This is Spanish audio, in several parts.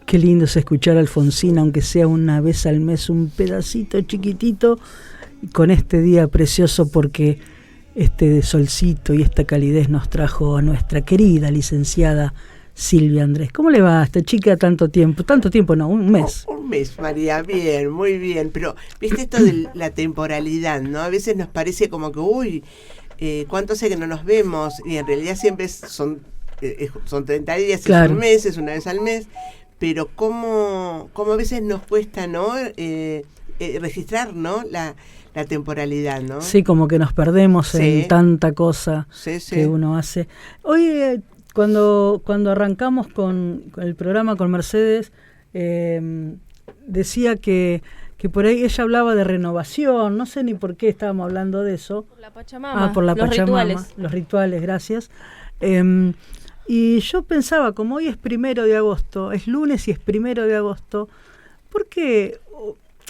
Qué lindo es escuchar a Alfonsina, aunque sea una vez al mes, un pedacito chiquitito, con este día precioso, porque este solcito y esta calidez nos trajo a nuestra querida licenciada Silvia Andrés. ¿Cómo le va a esta chica tanto tiempo? Tanto tiempo no, un mes. Un mes, María, bien, muy bien. Pero, viste esto de la temporalidad, ¿no? A veces nos parece como que, ¿cuánto hace que no nos vemos? Y en realidad siempre son 30 días, claro. Es un mes, es una vez al mes. Pero cómo a veces nos cuesta, ¿no? Registrar, ¿no? La temporalidad, ¿no? Sí, como que nos perdemos en tanta cosa que uno hace. Hoy, cuando arrancamos con el programa con Mercedes, decía que por ahí ella hablaba de renovación, no sé ni por qué estábamos hablando de eso. Por la Pachamama. Por la Pachamama. Rituales. Los rituales, gracias. Y yo pensaba, como hoy es 1 de agosto, es lunes y es 1 de agosto, ¿por qué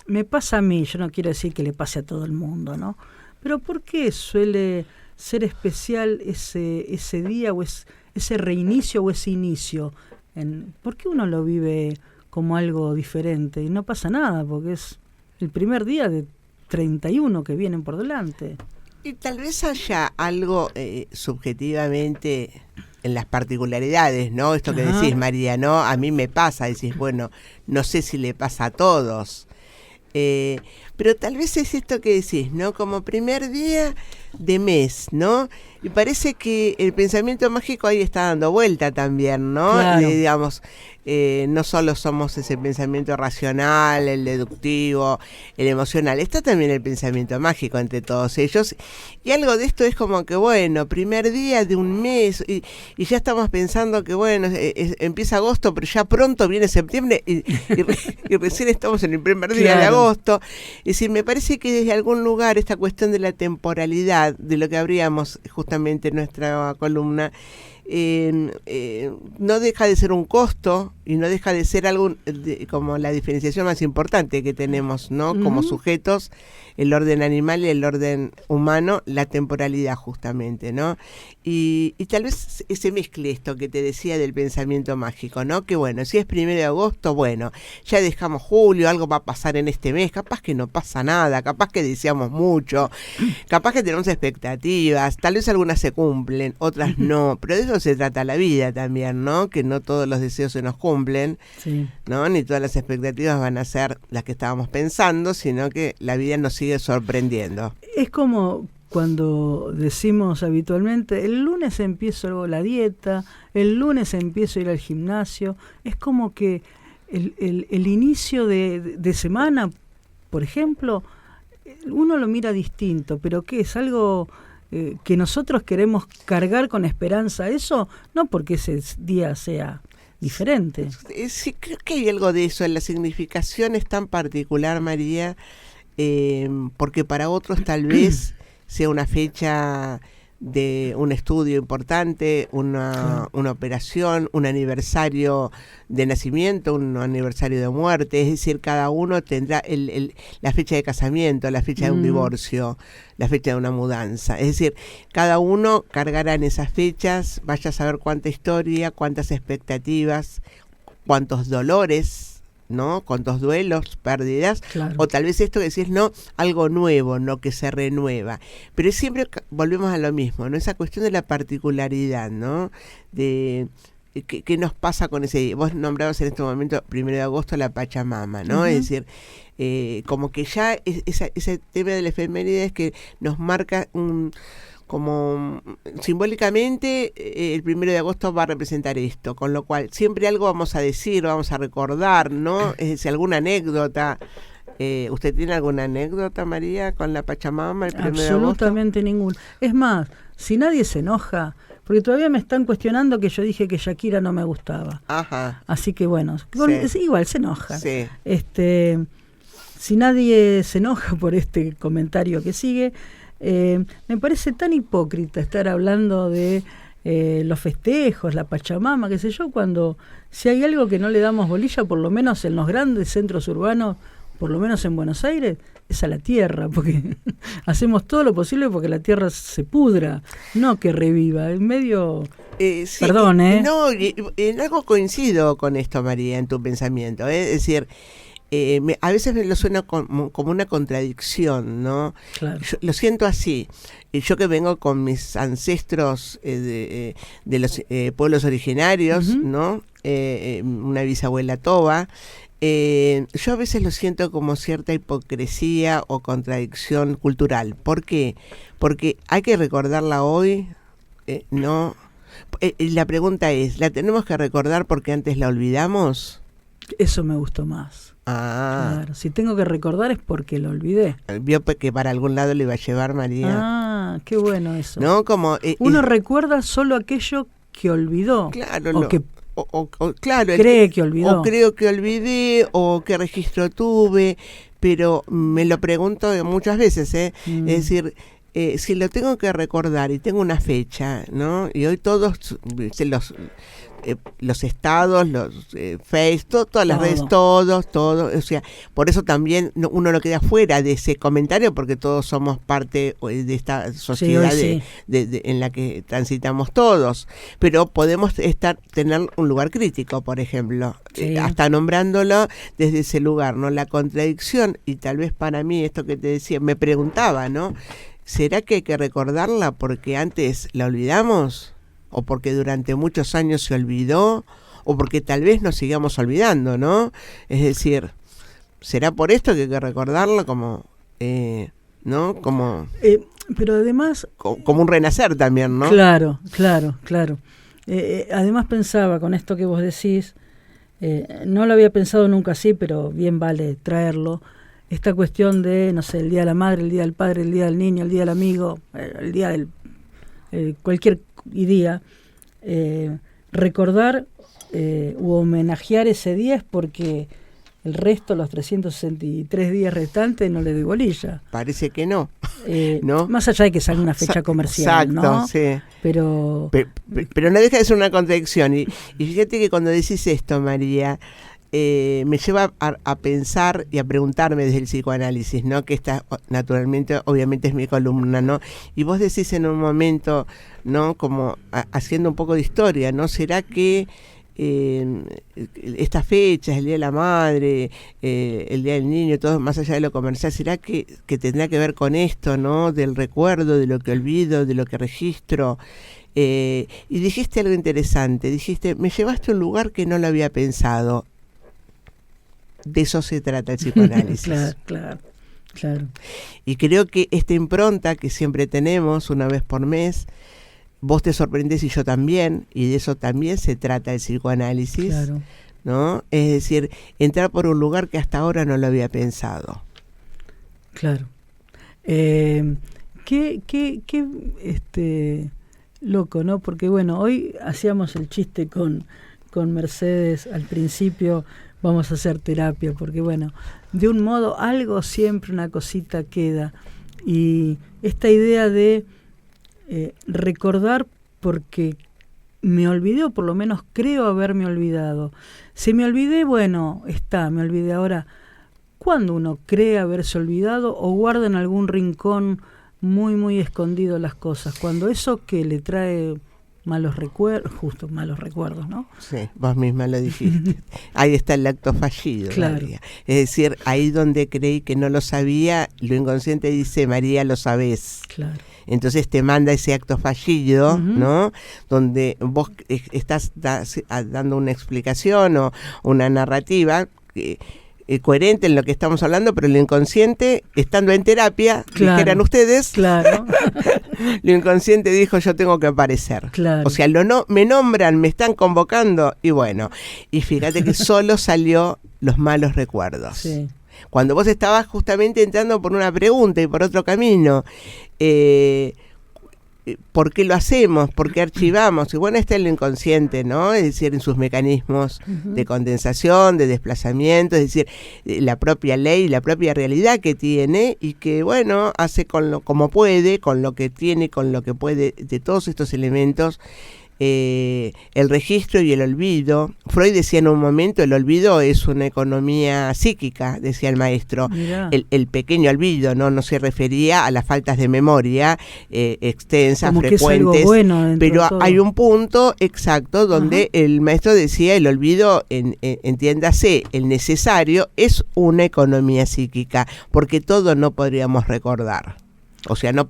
me pasa a mí? Yo no quiero decir que le pase a todo el mundo, ¿no? Pero ¿por qué suele ser especial ese día o ese reinicio o ese inicio? ¿Por qué uno lo vive como algo diferente? Y no pasa nada, porque es el primer día de 31 que vienen por delante. Y tal vez haya algo subjetivamente en las particularidades, ¿no? Esto que decís, María, ¿no? A mí me pasa, decís, bueno, no sé si le pasa a todos. Pero tal vez es esto que decís, ¿no? Como primer día de mes, ¿no? Y parece que el pensamiento mágico ahí está dando vuelta también, ¿no? Claro. Digamos, no solo somos ese pensamiento racional, el deductivo, el emocional, está también el pensamiento mágico entre todos ellos. Y algo de esto es como que, bueno, primer día de un mes, y ya estamos pensando que, bueno, empieza agosto, pero ya pronto viene septiembre, y recién estamos en el primer día de agosto. Es decir, me parece que desde algún lugar esta cuestión de la temporalidad, de lo que abríamos justamente en nuestra columna, no deja de ser un costo y no deja de ser algo como la diferenciación más importante que tenemos, ¿no? Como sujetos, el orden animal y el orden humano, la temporalidad justamente, ¿no? Y tal vez se mezcle esto que te decía del pensamiento mágico, ¿no? Que bueno, si es 1 de agosto, bueno, ya dejamos julio, algo va a pasar en este mes, capaz que no pasa nada, capaz que deseamos mucho, capaz que tenemos expectativas, tal vez algunas se cumplen, otras no, pero de eso se trata la vida también, ¿no? Que no todos los deseos se nos cumplen, ¿no? Ni todas las expectativas van a ser las que estábamos pensando, sino que la vida nos sigue sorprendiendo. Es como cuando decimos habitualmente, el lunes empiezo la dieta, el lunes empiezo a ir al gimnasio, es como que el inicio de semana, por ejemplo, uno lo mira distinto, pero ¿qué es? Algo que nosotros queremos cargar con esperanza a eso, no porque ese día sea diferente. Sí, creo que hay algo de eso, en la significación es tan particular, María, porque para otros tal vez sea una fecha de un estudio importante, una operación, un aniversario de nacimiento, un aniversario de muerte, es decir, cada uno tendrá la fecha de casamiento, la fecha de un divorcio, la fecha de una mudanza, es decir, cada uno cargará en esas fechas, vaya a saber cuánta historia, cuántas expectativas, cuántos dolores, ¿no? Cuántos duelos, pérdidas, o tal vez esto que decís, no, algo nuevo, no, que se renueva. Pero siempre volvemos a lo mismo, ¿no? Esa cuestión de la particularidad, ¿no? De qué nos pasa con ese día. Vos nombrabas en este momento, 1 de agosto, la Pachamama, ¿no? Es decir, como que ya ese tema de la efeméride que nos marca como simbólicamente el 1 de agosto va a representar esto, con lo cual siempre algo vamos a decir, vamos a recordar, ¿no? Es decir, alguna anécdota. ¿Usted tiene alguna anécdota, María, con la Pachamama el 1 de agosto? Absolutamente ninguna. Es más, si nadie se enoja, porque todavía me están cuestionando que yo dije que Shakira no me gustaba. Ajá. Así que bueno, igual se enoja. Sí. Si nadie se enoja por este comentario que sigue, me parece tan hipócrita estar hablando de los festejos, la Pachamama, qué sé yo, cuando si hay algo que no le damos bolilla, por lo menos en los grandes centros urbanos, por lo menos en Buenos Aires, es a la tierra, porque hacemos todo lo posible porque la tierra se pudra, no que reviva. En medio... Sí, perdón, ¿eh? No, en algo coincido con esto, María, en tu pensamiento. Es decir, a veces me lo suena como una contradicción, ¿no? Claro. Yo lo siento así. Yo que vengo con mis ancestros de los pueblos originarios, ¿no? Una bisabuela toba. Yo a veces lo siento como cierta hipocresía o contradicción cultural. ¿Por qué? Porque hay que recordarla hoy, ¿no? La pregunta es, ¿la tenemos que recordar porque antes la olvidamos? Eso me gustó más. Claro, si tengo que recordar es porque lo olvidé. Vio que para algún lado le iba a llevar, María. Qué bueno eso. ¿No? Como, uno recuerda solo aquello que olvidó. Claro, o que claro, cree que olvidó. O creo que olvidé, o qué registro tuve, pero me lo pregunto muchas veces, Es decir, si lo tengo que recordar y tengo una fecha, ¿no? Y hoy todos los estados, los Face, todas las redes, todo, o sea, por eso también uno no queda fuera de ese comentario porque todos somos parte de esta sociedad en la que transitamos todos, pero podemos tener un lugar crítico, por ejemplo, hasta nombrándolo desde ese lugar, ¿no? La contradicción, y tal vez para mí esto que te decía, me preguntaba, ¿no? ¿Será que hay que recordarla porque antes la olvidamos? ¿O porque durante muchos años se olvidó? ¿O porque tal vez nos sigamos olvidando, ¿no? Es decir, ¿será por esto que hay que recordarla como, ¿no? Como... pero además... Como un renacer también, ¿no? Claro. Además pensaba con esto que vos decís, no lo había pensado nunca así, pero bien vale traerlo, esta cuestión de, no sé, el Día de la Madre, el Día del Padre, el Día del Niño, el Día del Amigo, el Día del... cualquier día, recordar u homenajear ese día es porque el resto, los 363 días restantes, no le doy bolilla. Parece que no. ¿No? Más allá de que salga una fecha comercial, exacto, ¿no? Sí. Pero no deja de ser una contradicción. Y fíjate que cuando decís esto, María, me lleva a pensar y a preguntarme desde el psicoanálisis, ¿no? Que esta, naturalmente, obviamente es mi columna, ¿no? Y vos decís en un momento, ¿no? Como haciendo un poco de historia, ¿no? ¿Será que estas fechas, el Día de la Madre, el Día del Niño, todo más allá de lo comercial, ¿será que tendrá que ver con esto, ¿no? Del recuerdo, de lo que olvido, de lo que registro? Y dijiste algo interesante, dijiste, me llevaste a un lugar que no lo había pensado. De eso se trata el psicoanálisis. Claro. Y creo que esta impronta que siempre tenemos una vez por mes, vos te sorprendés y yo también, y de eso también se trata el psicoanálisis, ¿no? Es decir, entrar por un lugar que hasta ahora no lo había pensado. Claro. Qué loco, ¿no? Porque bueno, hoy hacíamos el chiste con Mercedes al principio, vamos a hacer terapia, porque bueno, de un modo algo siempre, una cosita queda. Y esta idea de recordar porque me olvidé, o por lo menos creo haberme olvidado. Si me olvidé, bueno, me olvidé. Ahora, ¿cuándo uno cree haberse olvidado o guarda en algún rincón muy, muy escondido las cosas? Cuando eso que le trae malos recuerdos, ¿no? Sí, vos misma lo dijiste. Ahí está el acto fallido, claro. María. Es decir, ahí donde creí que no lo sabía, lo inconsciente dice, María, lo sabés. Claro. Entonces te manda ese acto fallido, ¿no? Donde vos estás dando una explicación o una narrativa coherente en lo que estamos hablando, pero lo inconsciente, estando en terapia, dijeran ustedes, lo inconsciente dijo, yo tengo que aparecer. Claro. O sea, me nombran, me están convocando, y bueno, y fíjate que solo salió los malos recuerdos. Sí. Cuando vos estabas justamente entrando por una pregunta y por otro camino, ¿por qué lo hacemos? ¿Por qué archivamos? Y bueno, está en lo inconsciente, ¿no? Es decir, en sus mecanismos de condensación, de desplazamiento, es decir, la propia ley, la propia realidad que tiene y que, bueno, hace como puede, con lo que tiene, con lo que puede, de todos estos elementos, el registro y el olvido. Freud decía en un momento, el olvido es una economía psíquica, decía el maestro. El pequeño olvido, no se refería a las faltas de memoria extensas, como frecuentes, bueno, pero hay un punto exacto donde el maestro decía el olvido, entiéndase, el necesario, es una economía psíquica, porque todo no podríamos recordar. O sea, no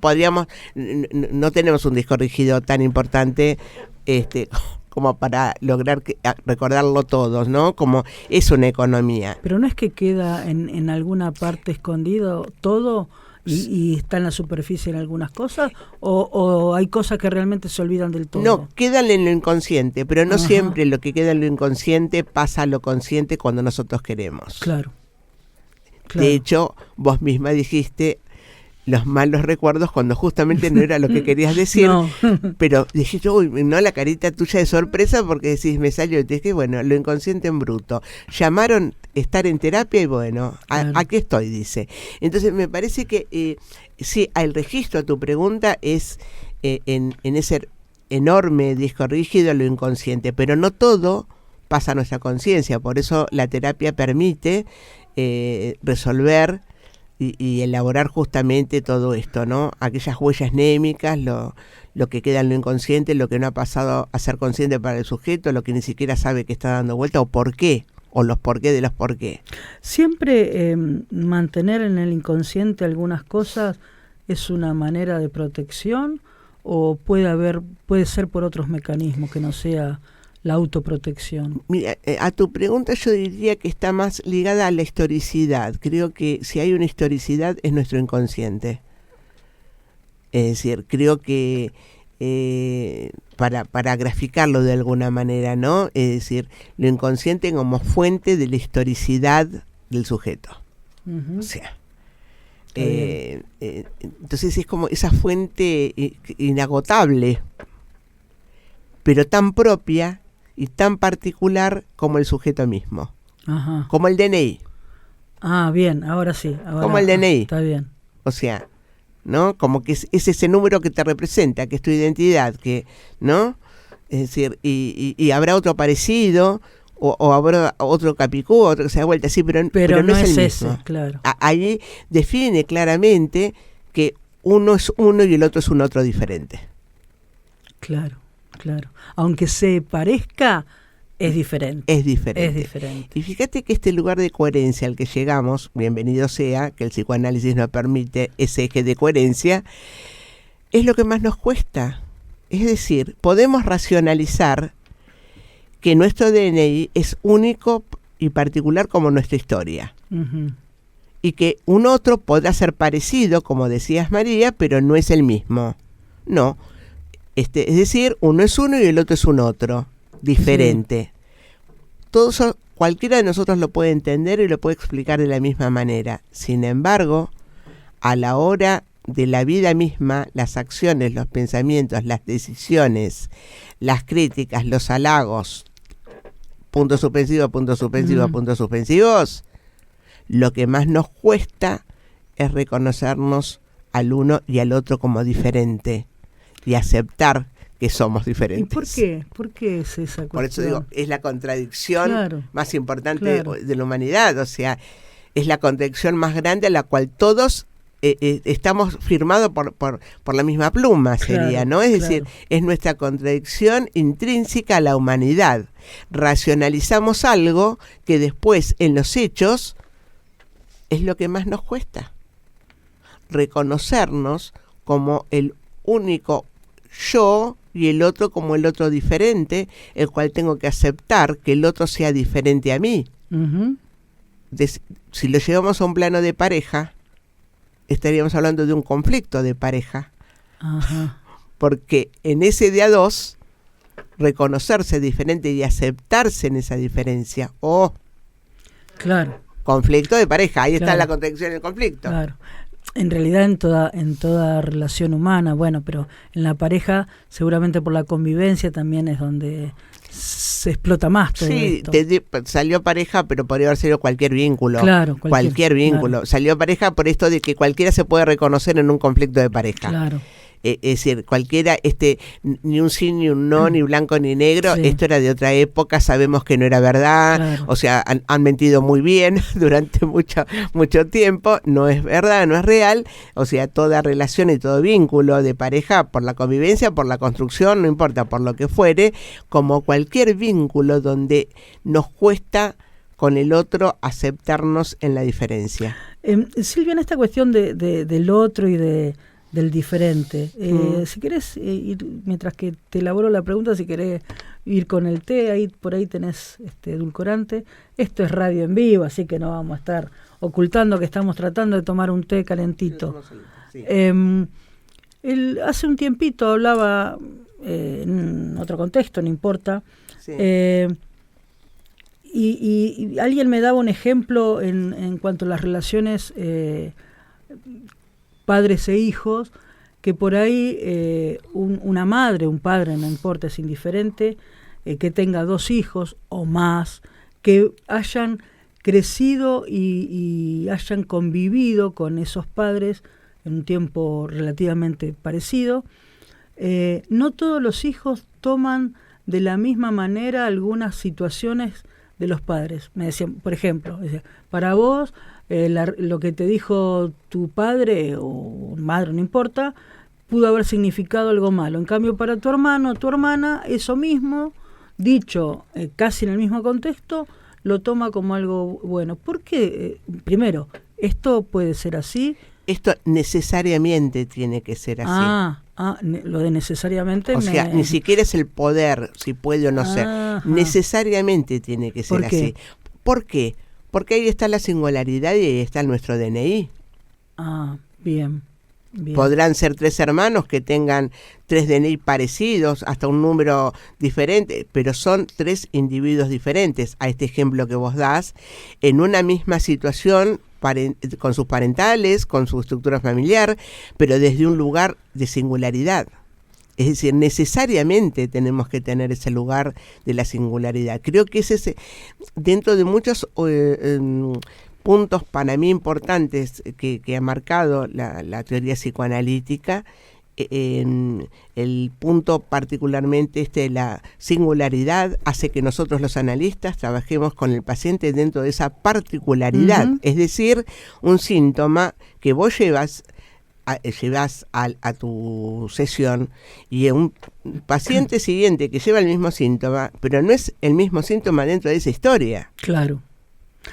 tenemos un disco rígido tan importante como para lograr recordarlo todos, ¿no? Como es una economía. Pero no es que queda en alguna parte escondido todo y está en la superficie en algunas cosas, o hay cosas que realmente se olvidan del todo. No, quedan en lo inconsciente, pero no siempre lo que queda en lo inconsciente pasa a lo consciente cuando nosotros queremos. Claro. De hecho, vos misma dijiste los malos recuerdos cuando justamente no era lo que querías decir, pero dijiste, uy, no, la carita tuya de sorpresa porque decís, me salió, y te dije, bueno, lo inconsciente en bruto. Llamaron estar en terapia y bueno, claro. Aquí estoy, dice. Entonces me parece que sí, el registro a tu pregunta es en ese enorme disco rígido lo inconsciente, pero no todo pasa a nuestra conciencia, por eso la terapia permite resolver y elaborar justamente todo esto, ¿no? Aquellas huellas némicas, lo que queda en lo inconsciente, lo que no ha pasado a ser consciente para el sujeto, lo que ni siquiera sabe que está dando vuelta, o por qué, o los por qué de los por qué. Siempre mantener en el inconsciente algunas cosas es una manera de protección, o puede ser por otros mecanismos que no sea la autoprotección. Mira, a tu pregunta yo diría que está más ligada a la historicidad. Creo que si hay una historicidad es nuestro inconsciente. Es decir, creo que para graficarlo de alguna manera, ¿no? Es decir, lo inconsciente como fuente de la historicidad del sujeto. O sea, entonces es como esa fuente inagotable, pero tan propia y tan particular como el sujeto mismo. Ajá. Como el DNI. Ah, bien, ahora sí. Como el DNI. Está bien. O sea, ¿no? Como que es ese número que te representa, que es tu identidad, que, ¿no? Es decir, y habrá otro parecido, o habrá otro capicú, otro que se da vuelta así, pero no es el mismo. Ese, claro. Ahí define claramente que uno es uno y el otro es un otro diferente. Claro. Aunque se parezca, es diferente. Es diferente. Y fíjate que este lugar de coherencia al que llegamos, bienvenido sea, que el psicoanálisis nos permite ese eje de coherencia, es lo que más nos cuesta. Es decir, podemos racionalizar que nuestro DNI es único y particular como nuestra historia. Uh-huh. Y que un otro podrá ser parecido, como decías María, pero no es el mismo. No. Es decir, uno es uno y el otro es un otro, diferente. Sí. Todo eso, cualquiera de nosotros lo puede entender y lo puede explicar de la misma manera. Sin embargo, a la hora de la vida misma, las acciones, los pensamientos, las decisiones, las críticas, los halagos, puntos suspensivos, puntos suspensivos, lo que más nos cuesta es reconocernos al uno y al otro como diferente. Y aceptar que somos diferentes. ¿Y por qué? ¿Por qué es esa cuestión? Por eso digo, es la contradicción más importante de la humanidad. O sea, es la contradicción más grande a la cual todos estamos firmados por la misma pluma, sería, ¿no? Es decir, es nuestra contradicción intrínseca a la humanidad. Racionalizamos algo que después en los hechos es lo que más nos cuesta. Reconocernos como el único yo y el otro como el otro diferente, el cual tengo que aceptar que el otro sea diferente a mí. Uh-huh. Si lo llevamos a un plano de pareja, estaríamos hablando de un conflicto de pareja. Uh-huh. Porque en ese de a dos, reconocerse diferente y aceptarse en esa diferencia, conflicto de pareja, ahí está la contradicción del conflicto. Claro. En realidad en toda relación humana, bueno, pero en la pareja seguramente por la convivencia también es donde se explota más todo esto. Salió pareja, pero podría haber sido cualquier vínculo. Claro, cualquier vínculo. Claro. Salió pareja por esto de que cualquiera se puede reconocer en un conflicto de pareja. Claro. Es decir, cualquiera, ni un sí, ni un no, ni blanco ni negro, Sí. esto era de otra época, sabemos que no era verdad, Claro. o sea, han mentido muy bien durante mucho tiempo, no es verdad, no es real, o sea, toda relación y todo vínculo de pareja, por la convivencia, por la construcción, no importa, por lo que fuere, como cualquier vínculo donde nos cuesta con el otro aceptarnos en la diferencia. Silvia, en esta cuestión del otro y del diferente, si querés ir, mientras que te elaboro la pregunta, si querés ir con el té, ahí por ahí tenés edulcorante. Esto es radio en vivo, así que no vamos a estar ocultando que estamos tratando de tomar un té calentito. Sí. Él hace un tiempito hablaba en otro contexto, no importa, Sí. y alguien me daba un ejemplo en cuanto a las relaciones padres e hijos, que por ahí una madre, un padre, no importa, es indiferente, que tenga 2 hijos o más, que hayan crecido y hayan convivido con esos padres en un tiempo relativamente parecido. No todos los hijos toman de la misma manera algunas situaciones de los padres. Me decían, por ejemplo, para vos lo que te dijo tu padre o madre, no importa, pudo haber significado algo malo. En cambio, para tu hermano o tu hermana, eso mismo, dicho casi en el mismo contexto, lo toma como algo bueno. ¿Por qué? Primero, ¿esto puede ser así? Esto necesariamente tiene que ser así. Lo de necesariamente. O sea, ni siquiera es el poder, si puede o no ser. Necesariamente tiene que ser así. ¿Por qué? Porque ahí está la singularidad y ahí está nuestro DNI. Bien. Podrán ser 3 hermanos que tengan 3 DNI parecidos, hasta un número diferente, pero son 3 individuos diferentes. A este ejemplo que vos das, en una misma situación, con sus parentales, con su estructura familiar, pero desde un lugar de singularidad. Es decir, necesariamente tenemos que tener ese lugar de la singularidad. Creo que es ese, dentro de muchos puntos para mí importantes que ha marcado la teoría psicoanalítica, el punto particularmente de la singularidad hace que nosotros los analistas trabajemos con el paciente dentro de esa particularidad. Es decir, un síntoma que vos llevas a tu sesión y un paciente siguiente que lleva el mismo síntoma, pero no es el mismo síntoma dentro de esa historia. Claro.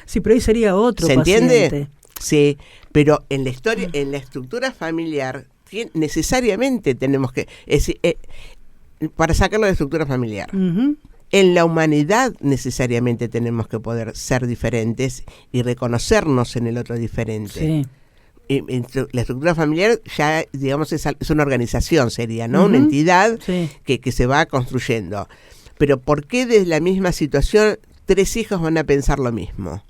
Sí, pero ahí sería otro paciente. ¿Se entiende? paciente. Sí, pero en la historia, en la estructura familiar, necesariamente tenemos que, para sacarlo de la estructura familiar, en la humanidad necesariamente tenemos que poder ser diferentes y reconocernos en el otro diferente. Sí. La estructura familiar ya, digamos, es una organización, sería, ¿no? Una entidad que se va construyendo. Pero ¿por qué desde la misma situación 3 hijos van a pensar lo mismo?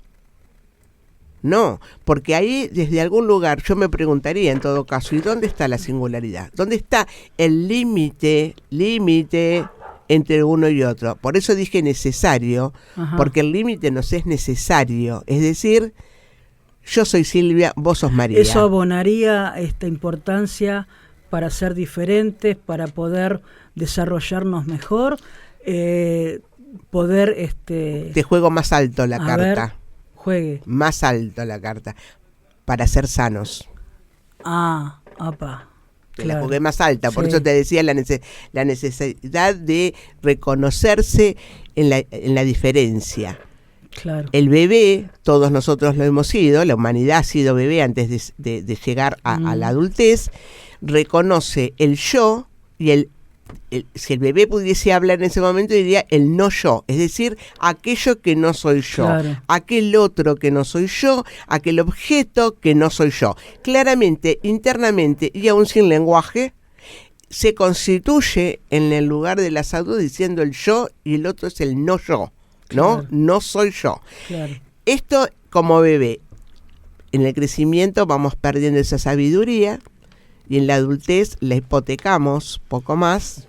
No, porque ahí desde algún lugar yo me preguntaría en todo caso, ¿y dónde está la singularidad? ¿Dónde está el límite entre uno y otro? Por eso dije necesario, porque el límite nos es necesario. Es decir, yo soy Silvia, vos sos María. Eso abonaría esta importancia para ser diferentes, para poder desarrollarnos mejor, poder... Te juego más alto la carta. Juegue. Más alto la carta. Para ser sanos. Te la jugué más alta, por eso te decía la necesidad de reconocerse en la diferencia. Claro. El bebé, todos nosotros lo hemos sido, la humanidad ha sido bebé antes de llegar a la adultez, reconoce el yo y si el bebé pudiese hablar en ese momento diría el no yo, es decir, aquello que no soy yo, aquel otro que no soy yo, aquel objeto que no soy yo. Claramente, internamente y aún sin lenguaje, se constituye en el lugar de la salud diciendo el yo y el otro es el no yo. ¿No? No soy yo. Esto como bebé. En el crecimiento vamos perdiendo esa sabiduría y en la adultez la hipotecamos poco más.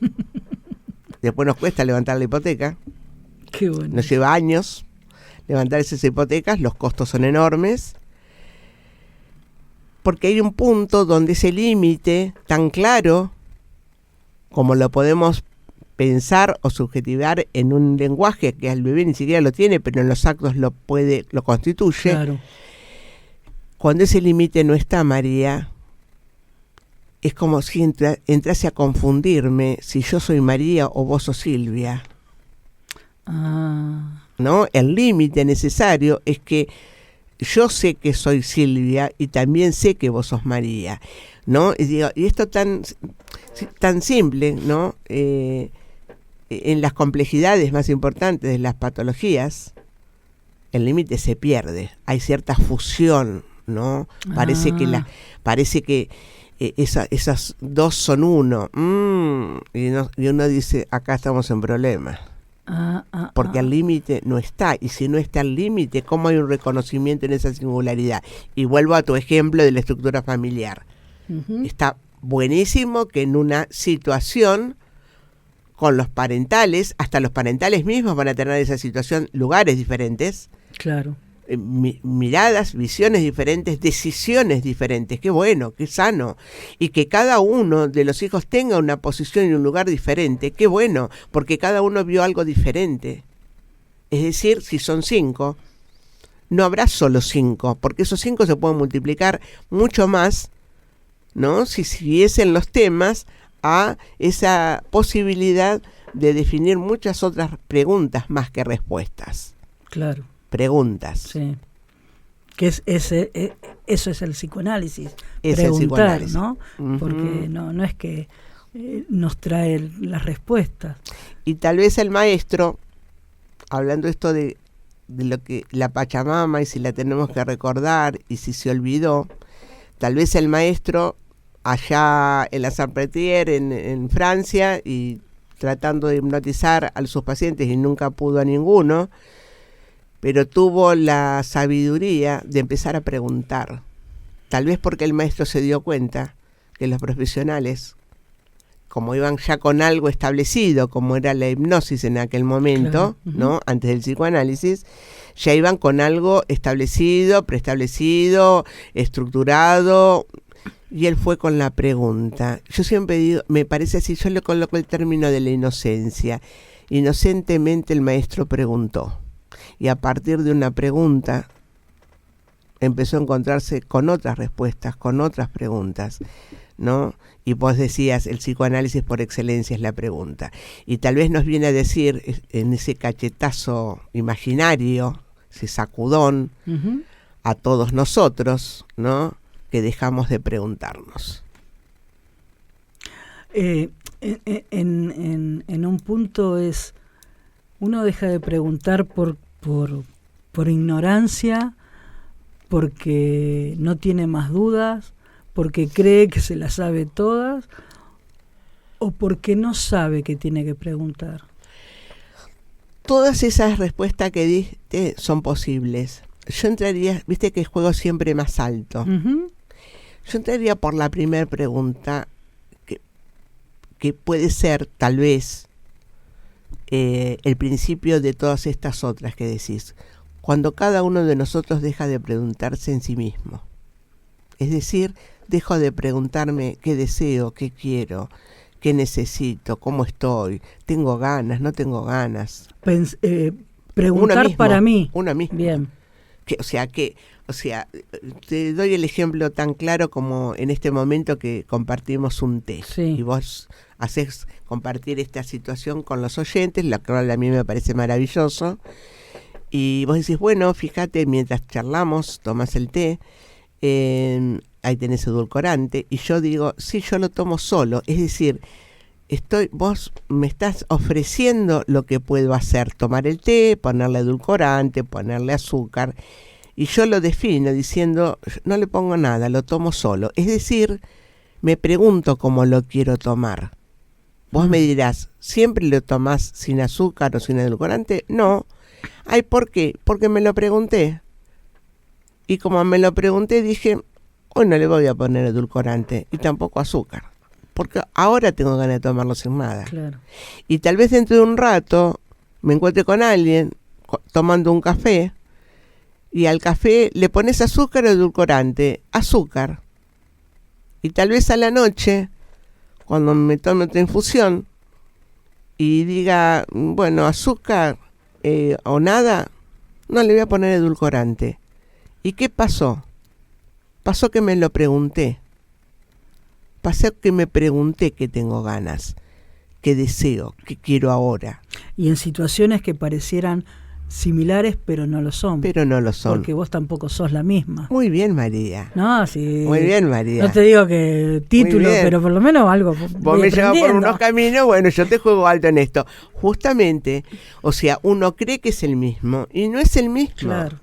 Después nos cuesta levantar la hipoteca. Qué bueno. Nos lleva años levantar esas hipotecas, los costos son enormes. Porque hay un punto donde ese límite tan claro como lo podemos pensar o subjetivar en un lenguaje que el bebé ni siquiera lo tiene, pero en los actos lo constituye. Claro. Cuando ese límite no está, María, es como si entrase a confundirme si yo soy María o vos sos Silvia. ¿No? El límite necesario es que yo sé que soy Silvia y también sé que vos sos María, ¿no? Y esto tan simple, ¿no? En las complejidades más importantes de las patologías, el límite se pierde. Hay cierta fusión, ¿no? Parece que esas dos son uno. Y uno dice, acá estamos en problemas. Porque el límite no está. Y si no está el límite, ¿cómo hay un reconocimiento en esa singularidad? Y vuelvo a tu ejemplo de la estructura familiar. Uh-huh. Está buenísimo que en una situación con los parentales, hasta los parentales mismos van a tener esa situación, lugares diferentes. Claro. Miradas, visiones diferentes, decisiones diferentes. Qué bueno, qué sano. Y que cada uno de los hijos tenga una posición y un lugar diferente. Qué bueno, porque cada uno vio algo diferente. Es decir, si son 5, no habrá solo 5, porque esos 5 se pueden multiplicar mucho más, ¿no? Si siguiesen los temas a esa posibilidad de definir muchas otras preguntas más que respuestas. Claro. Preguntas. Sí. Que eso es el psicoanálisis. Es preguntar, el psicoanálisis, ¿no? Uh-huh. Porque no es que nos trae las respuestas. Y tal vez el maestro, hablando esto de lo que la Pachamama y si la tenemos que recordar y si se olvidó, tal vez el maestro allá en la Salpêtrière en Francia y tratando de hipnotizar a sus pacientes y nunca pudo a ninguno, pero tuvo la sabiduría de empezar a preguntar. Tal vez porque el maestro se dio cuenta que los profesionales, como iban ya con algo establecido, como era la hipnosis en aquel momento, claro, ¿no? Antes del psicoanálisis, ya iban con algo establecido, preestablecido, estructurado, y él fue con la pregunta. Yo siempre digo, me parece así, yo le coloco el término de la inocencia. Inocentemente el maestro preguntó, y a partir de una pregunta empezó a encontrarse con otras respuestas, con otras preguntas, ¿no? Y vos decías, el psicoanálisis por excelencia es la pregunta. Y tal vez nos viene a decir, en ese cachetazo imaginario, ese sacudón, uh-huh, a todos nosotros, ¿no?, que dejamos de preguntarnos. En un punto es, uno deja de preguntar por ignorancia, porque no tiene más dudas, porque cree que se las sabe todas, o porque no sabe que tiene que preguntar. Todas esas respuestas que diste son posibles. Yo entraría, viste que juego siempre más alto. Uh-huh. Yo entraría por la primera pregunta, que puede ser, tal vez, el principio de todas estas otras que decís. Cuando cada uno de nosotros deja de preguntarse en sí mismo. Es decir, dejo de preguntarme qué deseo, qué quiero, qué necesito, cómo estoy, tengo ganas, no tengo ganas. Preguntar mismo, para mí. Uno mismo. Bien. O sea, te doy el ejemplo tan claro como en este momento que compartimos un té. Sí. Y vos haces compartir esta situación con los oyentes, lo cual a mí me parece maravilloso. Y vos decís, bueno, fíjate, mientras charlamos, tomás el té, ahí tenés edulcorante. Y yo digo, sí, yo lo tomo solo. Es decir, vos me estás ofreciendo lo que puedo hacer, tomar el té, ponerle edulcorante, ponerle azúcar, y yo lo defino diciendo, no le pongo nada, lo tomo solo. Es decir, me pregunto cómo lo quiero tomar. Vos me dirás, ¿siempre lo tomás sin azúcar o sin edulcorante? No. Ay, ¿por qué? Porque me lo pregunté. Y como me lo pregunté, dije, hoy no le voy a poner edulcorante y tampoco azúcar. Porque ahora tengo ganas de tomarlo sin nada. Claro. Y tal vez dentro de un rato me encuentre con alguien tomando un café y al café le pones azúcar o edulcorante. Azúcar. Y tal vez a la noche, cuando me tome otra infusión y diga, bueno, azúcar o nada, no le voy a poner edulcorante. ¿Y qué pasó? Pasó que me lo pregunté. Pasó que me pregunté qué tengo ganas, qué deseo, qué quiero ahora. Y en situaciones que parecieran similares, pero no lo son. Pero no lo son. Porque vos tampoco sos la misma. Muy bien, María. No, sí. Muy bien, María. No te digo que título, pero por lo menos algo. Vos me llevas por unos caminos, bueno, yo te juego alto en esto. Justamente, o sea, uno cree que es el mismo y no es el mismo. Claro.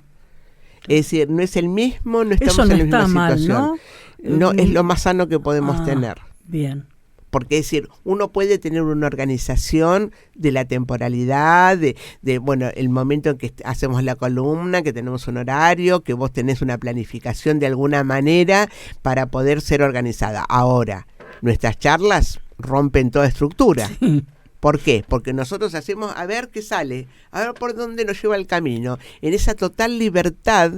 Es decir, no es el mismo, no estamos Eso no en la misma está situación. Mal, ¿no? No es lo más sano que podemos tener. Bien. Porque es decir, uno puede tener una organización de la temporalidad, de bueno, el momento en que hacemos la columna, que tenemos un horario, que vos tenés una planificación de alguna manera para poder ser organizada. Ahora, nuestras charlas rompen toda estructura. Sí. ¿Por qué? Porque nosotros hacemos a ver qué sale, a ver por dónde nos lleva el camino, en esa total libertad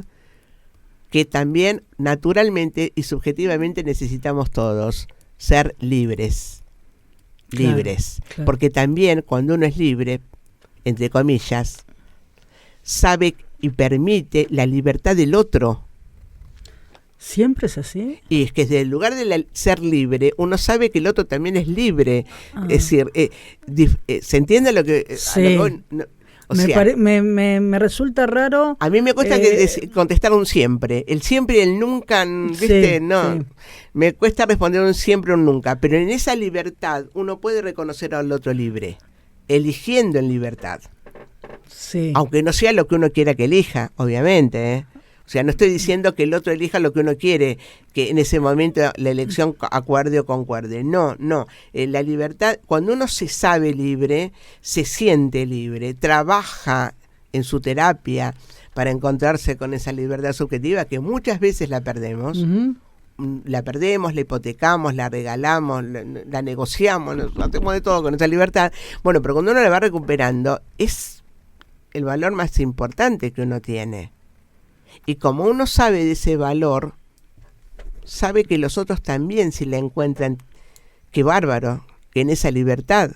que también naturalmente y subjetivamente necesitamos todos. Ser libres, claro. Porque también cuando uno es libre, entre comillas, sabe y permite la libertad del otro. ¿Siempre es así? Y es que desde el lugar de ser libre, uno sabe que el otro también es libre. Es decir, ¿se entiende lo que...? Sí. Me resulta raro. A mí me cuesta contestar un siempre. El siempre y el nunca, ¿viste? Sí, no. Sí. Me cuesta responder un siempre o un nunca. Pero en esa libertad uno puede reconocer al otro libre, eligiendo en libertad. Sí. Aunque no sea lo que uno quiera que elija, obviamente, ¿eh? O sea, no estoy diciendo que el otro elija lo que uno quiere, que en ese momento la elección acuerde o concuerde. No. La libertad, cuando uno se sabe libre, se siente libre, trabaja en su terapia para encontrarse con esa libertad subjetiva que muchas veces la perdemos. Uh-huh. La perdemos, la hipotecamos, la regalamos, la negociamos, hacemos de todo con esa libertad. Bueno, pero cuando uno la va recuperando, es el valor más importante que uno tiene. Y como uno sabe de ese valor, sabe que los otros también, si la encuentran, qué bárbaro, que en esa libertad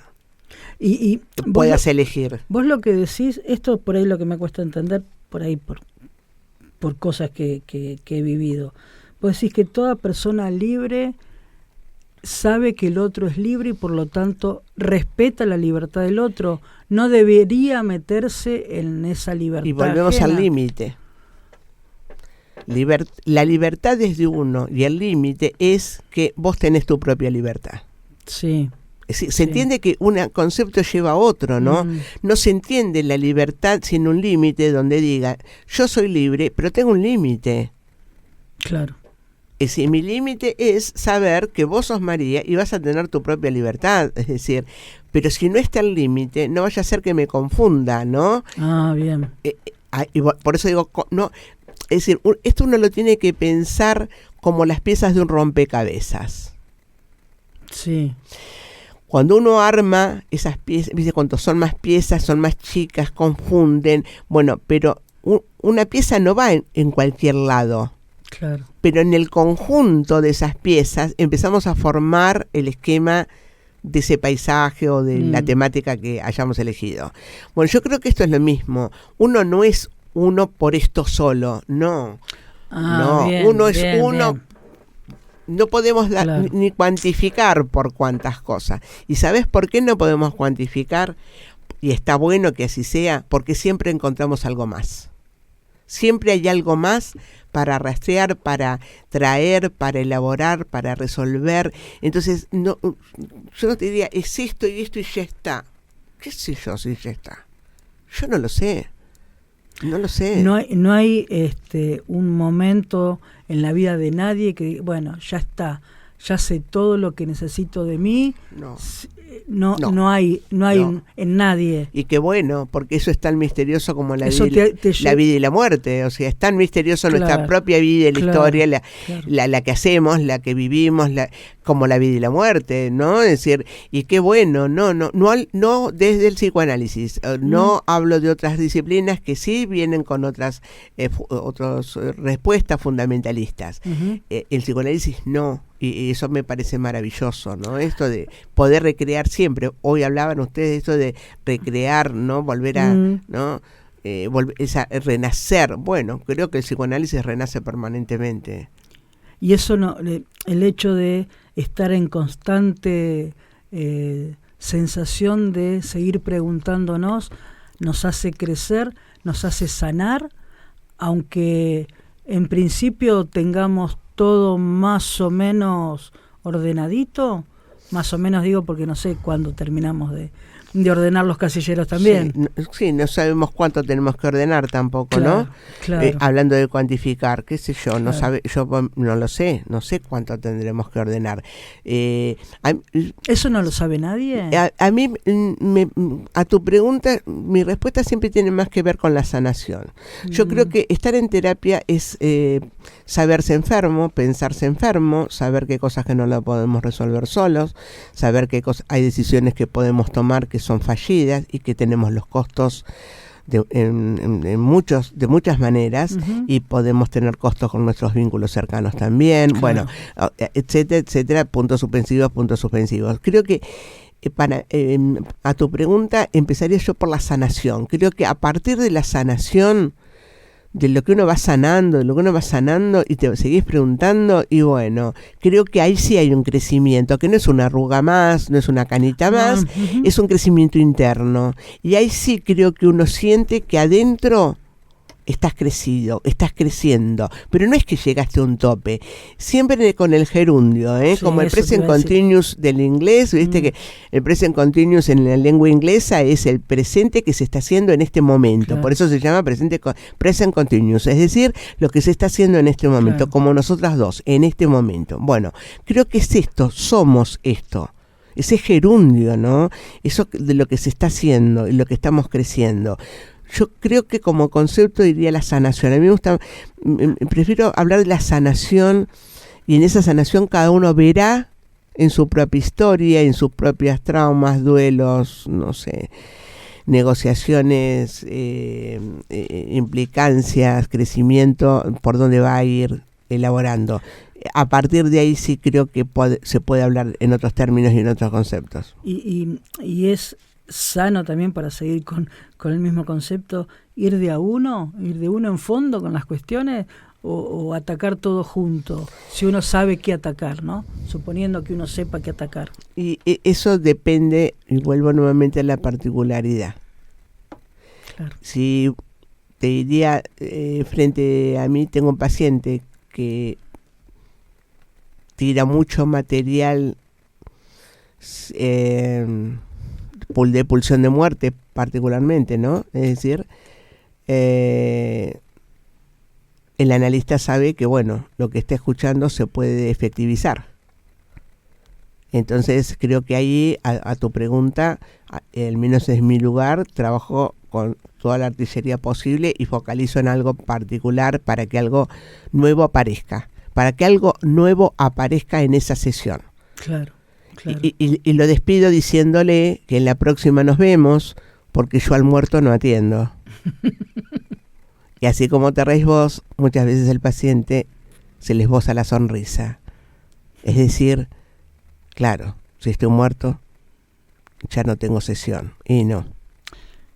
y puedas elegir. Vos lo que decís, esto por ahí lo que me cuesta entender, por ahí por cosas que he vivido. Vos decís que toda persona libre sabe que el otro es libre y por lo tanto respeta la libertad del otro. No debería meterse en esa libertad. Y volvemos al límite. La libertad es de uno y el límite es que vos tenés tu propia libertad. Sí. Se entiende que un concepto lleva a otro, ¿no? No se entiende la libertad sin un límite donde diga, yo soy libre, pero tengo un límite. Claro. Es decir, mi límite es saber que vos sos María y vas a tener tu propia libertad. Es decir, pero si no está el límite, no vaya a ser que me confunda, ¿no? Ah, bien. Y por eso digo, no... Es decir, esto uno lo tiene que pensar como las piezas de un rompecabezas. Sí. Cuando uno arma esas piezas, ¿viste? Cuando son más piezas, son más chicas, confunden. Bueno, pero una pieza no va en cualquier lado. Claro. Pero en el conjunto de esas piezas empezamos a formar el esquema de ese paisaje o de la temática que hayamos elegido. Bueno, yo creo que esto es lo mismo. Uno no es uno por esto solo, no. Bien, uno es bien, uno. Bien. No podemos ni cuantificar por cuántas cosas. ¿Y sabes por qué no podemos cuantificar? Y está bueno que así sea, porque siempre encontramos algo más. Siempre hay algo más para rastrear, para traer, para elaborar, para resolver. Entonces, yo no te diría, es esto y esto y ya está. ¿Qué sé yo si ya está? Yo no lo sé. No lo sé. No hay un momento en la vida de nadie que, bueno, ya está, ya sé todo lo que necesito de mí. No hay en nadie. Y qué bueno, porque eso es tan misterioso como la vida y la muerte. O sea, es tan misterioso nuestra propia vida y la historia, la que hacemos, la que vivimos, como la vida y la muerte, ¿no? Es decir, y qué bueno, no desde el psicoanálisis, no hablo de otras disciplinas que sí vienen con otras respuestas fundamentalistas. Uh-huh. El psicoanálisis no. Y eso me parece maravilloso, ¿no? Esto de poder recrear siempre. Hoy hablaban ustedes de esto de recrear, ¿no? Volver a, ¿no? Renacer. Bueno, creo que el psicoanálisis renace permanentemente. Y eso no, el hecho de estar en constante sensación de seguir preguntándonos, nos hace crecer, nos hace sanar, aunque en principio tengamos todo más o menos ordenadito, más o menos digo porque no sé cuándo terminamos de ordenar los casilleros también. Sí, no sabemos cuánto tenemos que ordenar tampoco, claro, ¿no? Claro. Hablando de cuantificar, qué sé yo, Claro. yo no lo sé, no sé cuánto tendremos que ordenar. ¿Eso no lo sabe nadie? A mí, a tu pregunta, mi respuesta siempre tiene más que ver con la sanación. Yo creo que estar en terapia es saberse enfermo, pensarse enfermo, saber qué cosas que no lo podemos resolver solos, saber qué hay decisiones que podemos tomar que son fallidas y que tenemos los costos de muchas maneras, y podemos tener costos con nuestros vínculos cercanos también, claro. Bueno, etcétera, etcétera, puntos suspensivos. Creo que a tu pregunta empezaría yo por la sanación. Creo que a partir de la sanación, de lo que uno va sanando, y te seguís preguntando, y bueno, creo que ahí sí hay un crecimiento, que no es una arruga más, no es una canita más, es un crecimiento interno. Y ahí sí creo que uno siente que adentro estás creciendo, pero no es que llegaste a un tope, siempre con el gerundio, sí, como el present continuous del inglés, viste que el present continuous en la lengua inglesa es el presente que se está haciendo en este momento, claro. Por eso se llama present continuous, es decir, lo que se está haciendo en este momento, claro. Como nosotras dos, en este momento. Bueno, creo que es esto, somos esto. Ese gerundio, ¿no? Eso de lo que se está haciendo y lo que estamos creciendo. Yo creo que como concepto diría la sanación. A mí me gusta, prefiero hablar de la sanación, y en esa sanación cada uno verá en su propia historia, en sus propias traumas, duelos, no sé, negociaciones, implicancias, crecimiento, por dónde va a ir elaborando. A partir de ahí sí creo que se puede hablar en otros términos y en otros conceptos. Y es sano también, para seguir con el mismo concepto, ir de uno en fondo con las cuestiones, o atacar todo junto, si uno sabe qué atacar, ¿no? Suponiendo que uno sepa qué atacar. Y eso depende, y vuelvo nuevamente a la particularidad. Claro. Si te diría, frente a mí tengo un paciente que tira mucho material de pulsión de muerte particularmente, ¿no? Es decir, el analista sabe que, bueno, lo que está escuchando se puede efectivizar. Entonces creo que ahí, a tu pregunta, al menos es mi lugar, trabajo con toda la artillería posible y focalizo en algo particular para que algo nuevo aparezca, en esa sesión. Claro. Claro. Y lo despido diciéndole que en la próxima nos vemos, porque yo al muerto no atiendo. Y así como te reís vos, muchas veces el paciente se le esboza la sonrisa. Es decir, claro, si estoy muerto, ya no tengo sesión. Y no.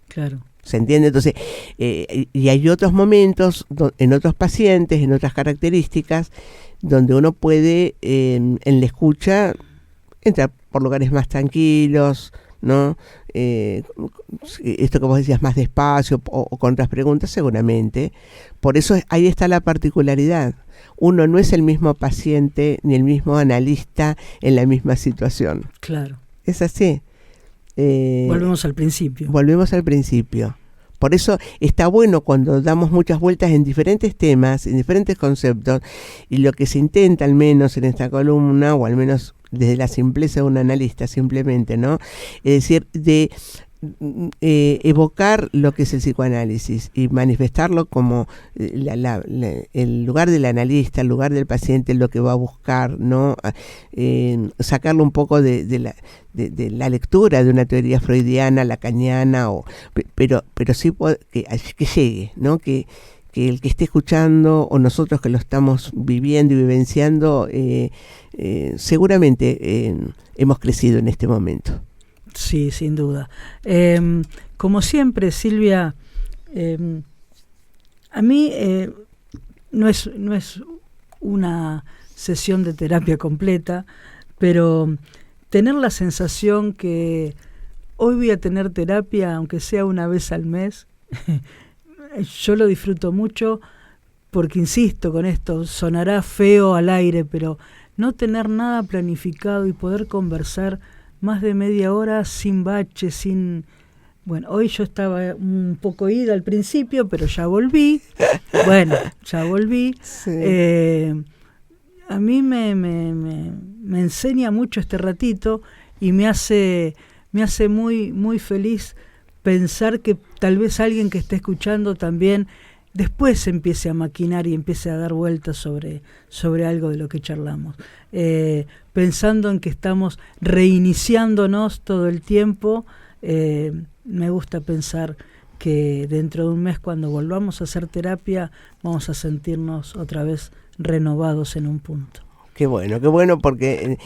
Claro. ¿Se entiende? Entonces, y hay otros momentos, en otros pacientes, en otras características, donde uno puede, en la escucha, entrar por lugares más tranquilos, ¿no? Esto que vos decías, más despacio, o con otras preguntas, seguramente. Por eso ahí está la particularidad. Uno no es el mismo paciente ni el mismo analista en la misma situación. Claro. Es así. Volvemos al principio. Por eso está bueno cuando damos muchas vueltas en diferentes temas, en diferentes conceptos, y lo que se intenta, al menos en esta columna, o al menos desde la simpleza de un analista simplemente, ¿no? Es decir, de evocar lo que es el psicoanálisis y manifestarlo como el lugar del analista, el lugar del paciente, lo que va a buscar, ¿no? Sacarlo un poco de la lectura de una teoría freudiana, lacaniana, pero sí que llegue, ¿no? Que que el que esté escuchando o nosotros que lo estamos viviendo y vivenciando, seguramente hemos crecido en este momento. Sí, sin duda. Como siempre, Silvia, a mí no es una sesión de terapia completa, pero tener la sensación que hoy voy a tener terapia, aunque sea una vez al mes, yo lo disfruto mucho porque, insisto con esto, sonará feo al aire, pero no tener nada planificado y poder conversar más de media hora sin bache, sin... Bueno, hoy yo estaba un poco ida al principio, pero ya volví. Bueno, ya volví. Sí. A mí me enseña mucho este ratito y me hace muy, muy feliz pensar que tal vez alguien que esté escuchando también después empiece a maquinar y empiece a dar vueltas sobre algo de lo que charlamos. Pensando en que estamos reiniciándonos todo el tiempo, me gusta pensar que dentro de un mes, cuando volvamos a hacer terapia, vamos a sentirnos otra vez renovados en un punto. Qué bueno, porque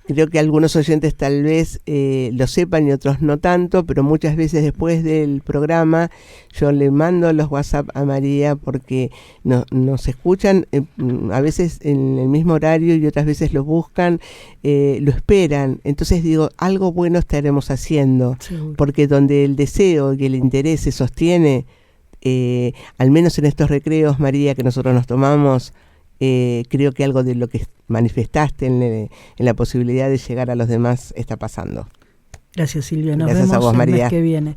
creo que algunos oyentes tal vez lo sepan y otros no tanto, pero muchas veces después del programa yo le mando los WhatsApp a María porque nos escuchan a veces en el mismo horario y otras veces lo buscan, lo esperan. Entonces digo, algo bueno estaremos haciendo, Seguro. Porque donde el deseo y el interés se sostiene, al menos en estos recreos, María, que nosotros nos tomamos, creo que algo de lo que manifestaste en la posibilidad de llegar a los demás está pasando. Gracias, Silvia. Nos Gracias vemos a vos, el María. mes que viene.